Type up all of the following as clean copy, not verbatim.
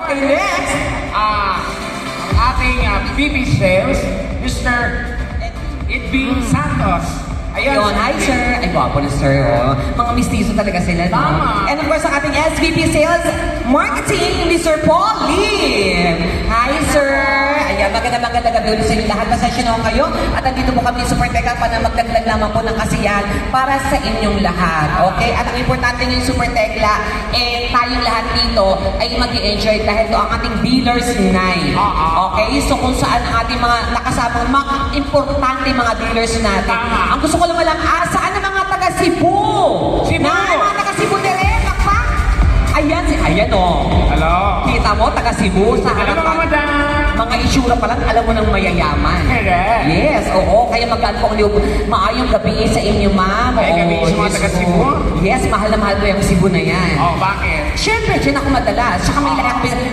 Okay, next, ang ating VP Sales, Mr. Edwin Santos. Ayun, hi sir. Ay, gwapo na sir. Oh. Mga mistiso talaga sila. No? Tama. And of course, ang ating SVP Sales Marketing, Mr. Paul Lee. Hi sir. Ayan, magandang gabi ulit sa inyo lahat. Pasensya na kayo. At andito po kami Super Teka para magdagdag naman po ng kasiyahan para sa inyong lahat. Okay? At ang importante ng Super Tekla, tayong lahat dito ay mag-i-enjoy dahil ito ang ating Dealers Night. Okay? So kung saan ang ating mga nakasamang mga importante mga dealers natin. Ang gusto ko lang malang, saan ang mga taga Cebu? Cebu! Mga taga Cebu direct, pa? Ayan o. Hello. Kita mo, taga Cebu sa Hello mga harapan. madam. Mga itsura pa lang, alam mo ng mayayaman. Correct. Yes, oo. Kaya magkaan po ang liw. Maayong gabi sa inyo, ma'am. Maayong gabi sa mga yes, taga oo. Cebu. Yes, mahal na mahal ko yung Cebu na yan. Oh, bakit? Siyempre, dyan ako madalas. Tsaka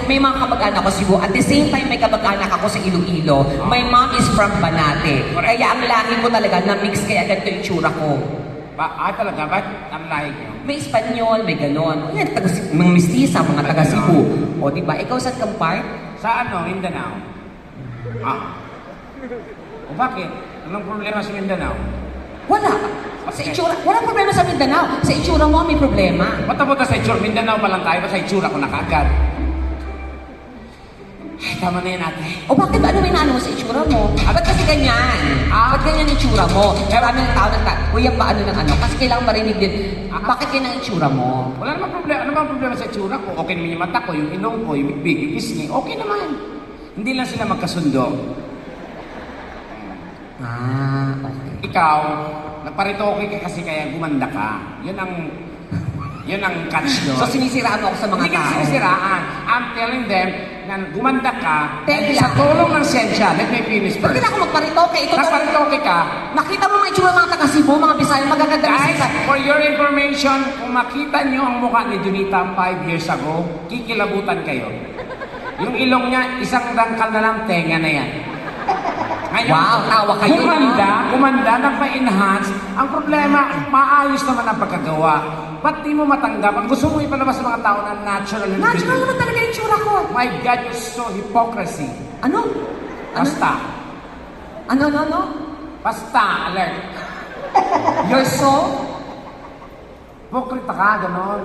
may mga kamag-anak ko Cebu. At the same time, may kamag-anak ako sa Iloilo. My mom is from Banate. Correct. Kaya ang lahi ko talaga na-mix kaya ganito yung tsura ko. Talaga? Ba't ang lahi niyo? May Espanyol, may ganon. Yan, mga mistisa, mga taga Cebu. O, diba? Ikaw saan kang part? Sa Mindanao? O bakit? Anong problema sa Mindanao? Wala. Sa itsura, walang problema sa Mindanao. Sa itsura mo, may problema. Ba't abot na sa itsura? Mindanao pa lang tayo, ba't sa itsura ko na kaagad? Ay, tama na yan ate. O bakit ba? Ano may naano mo sa itsura mo? Ba't kasi ganyan? Ba't ganyan ang itsura mo? Maraming tao kuya ba ano ng ano? Kasi kailangan marinig din. Bakit yan ang itsura mo? Wala namang problema. Ano bang problema sa itsura ko? Okay naman yung mata ko, yung ilong ko, yung bibig, yung pisngi. Okay naman. Hindi lang sila magkasundo. Okay. Ikaw, nagparitoke ka kasi kaya gumanda ka. Yun ang catch doon. So sinisiraan mo ako sa mga Hindi ka tao? sinisiraan. I'm telling them na gumanda ka Teka sa lang. tulong ng siyensya. Let me finish Ba't first. kailangan ko magparitoke? Ito to. Nagparitoke ka. Nakita mo mga itsura mga taga Cebu, mga Bisaya, magaganda na Guys, sila. for your information, kung makita nyo ang mukha ni Junita 5 years ago, kikilabutan kayo. Yung ilong niya, isang dangkal na lang, tenga na yan. Ngayon, Wow, tawa kayo. Gumanda, nagpa-enhance. Ang problema, maayos naman ang pagkagawa. Ba't di mo matanggap? Ang gusto mo ipalabas sa mga tao na natural and Natural naman talaga yung itsura ko. My God, you're so hypocrisy. Ano? Basta. Ano? Basta, alert. You're so? Hipokrita ka, ganon.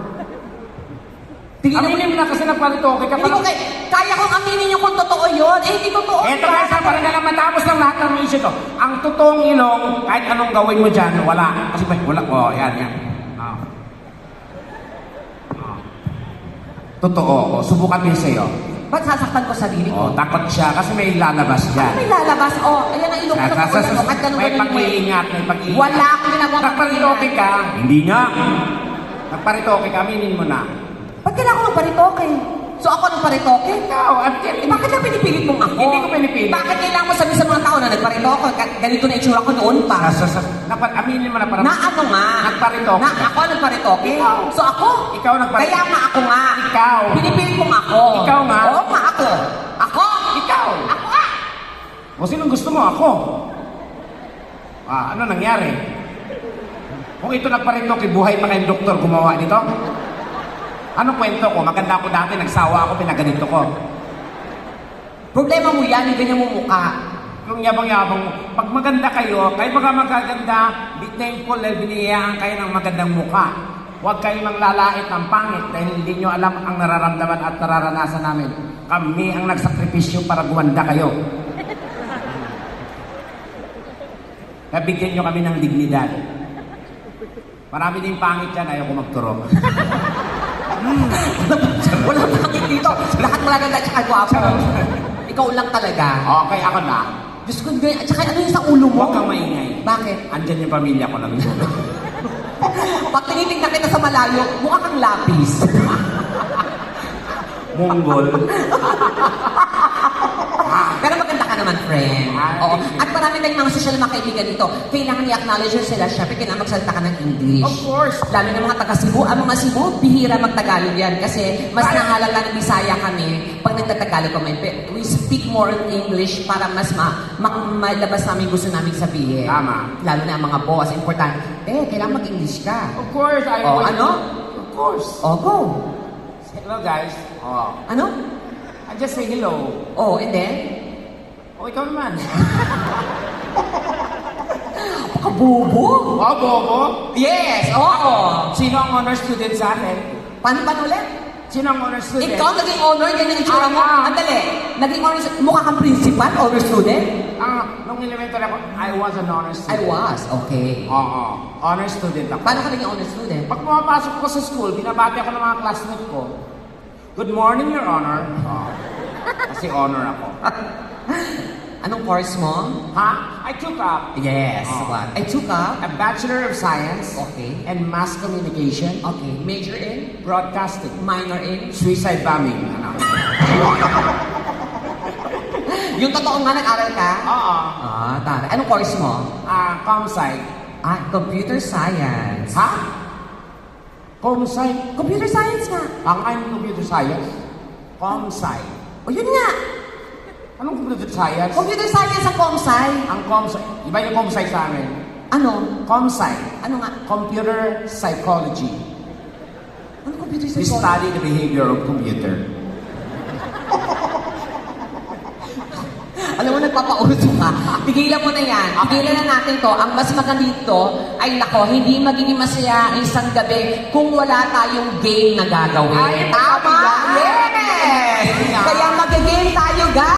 Tingin Aminin mo na kasi nagparitoke ka. Hindi ko kaya kong aminin yung kung totoo yun. Hindi totoo. Eto guys, para na lang matapos ng lahat ng issue to. Ang totoong ilong, kahit anong gawin mo dyan, wala. Kasi wala. Yan. Totoo. Subukan din sa'yo. Ba't sasaktan ko sarili ko? Takot siya kasi may lalabas dyan. Ano may lalabas? Ayan ang ilong ko. At May pag-iingat, may pag-iingat. Wala akong ginagawa Nagparitoke ka. Hindi nga. Nagparitoke ka, aminin mo na. Ba't kailangan ko magparitoke? So ako nang paritoke? Ikaw, at yan. Bakit na pinipilit mong ako? Hindi ko pinipilit. Bakit kailangan mo sabihin sa mga tao na nagparitoke? Ganito na itsura ko noon pa. Aminin mo na para. Na ano nga? Nagparitoke. Na ako nagparitoke? Ikaw. So ako? Ikaw nagparitoke. Kaya nga ako nga. Ikaw. Pinipilit mong ako. Ikaw nga. Oo nga ako. Ako? Ikaw. Ako nga. O sinong gusto mo? Ako. Ano nangyari? Kung ito nagparitoke, buhay pa kayong doktor gumawa nito? Anong kwento ko? Maganda ako dati, nagsawa ako, pinaganito ko. Problema mo yan, yung ganyan mo mukha. Yung yabang-yabang mo. Pag maganda kayo, kayo mga magaganda, be thankful dahil biniyayaan kayo ng magandang mukha. Huwag kayo nang lalait ng pangit dahil hindi nyo alam ang nararamdaman at nararanasan namin. Kami ang nagsakripisyo para gumanda kayo. Nabigyan nyo kami ng dignidad. Marami din pangit yan, ayaw ko magturo. Wala pangit dito. Lahat magaganda at saka gwapo. Ikaw lang talaga. Okay, ako na. Diyos ko, at saka ano yung sa ulo mo? Huwag kang maingay. Bakit? Andyan yung pamilya ko lang. Pag tinitignan kita sa malayo, mukha kang lapis. Mongol. Pero maganda ka naman, friend. Oo. Thank you. At marami tayong mga social mga kaibigan dito. Kailangan i-acknowledge yun sila. Siyempre, kailangan magsalita ka ng English. Of course. Lalo ng mga taga-Cebu. Ang mga Cebu, bihira magtagalog yan. Kasi mas nahalala ng Bisaya kami pag nagtatagalog kami. We speak more in English para mas malabas namin gusto namin sabihin. Tama. Lalo na ang mga boss. Importante. Kailangan mag-English ka. Of course, I Oh, will. ano? Of course. Oh, go. Hello guys. Ano? just say hello. Oh, and then? O, ikaw naman. Pakabubo? O, Bobo. Yes, oo. Sino ang honor student sa akin? Paano ulit? Sino ang honor student? Ikaw naging honor, ganyan ang itsura mo. Andali, naging honor, mukha kang principal, honor student? Nung elementary ako, I was an honor I student. was, okay. Oo, honor student ako. Paano ka naging honor student? Pag pumapasok ko sa school, binabati ako ng mga classmate ko. Good morning, Your Honor. Kasi honor ako. Anong course mo? Ha? I took up Yes, what? I took up. a Bachelor of Science Okay. and Mass Communication, Okay, major in? Broadcasting, Minor in? Suicide Bombing. Ano? Yung totoo nga nag-aral ka? Oo. Tara. Anong course mo? Comsci. Computer science. Ha? Comsci? Computer science nga. I'm computer science. Comsci. O yun nga. Anong computer science? Computer science ang comsci. Ang Comsci. Iba yung Comsci sa amin. Ano? Comsci. Ano nga? Computer Psychology. Ano computer We science? study the behavior of computer. Alam mo, nagpapauso ka. Tigilan mo na yan. Tigilan na natin to. Ang mas maganda dito ay nako, hindi magiging masaya ang isang gabi kung wala tayong game na gagawin. Ay, Tama? yan. Yes! Yan. Kaya mag-game tayo, guys.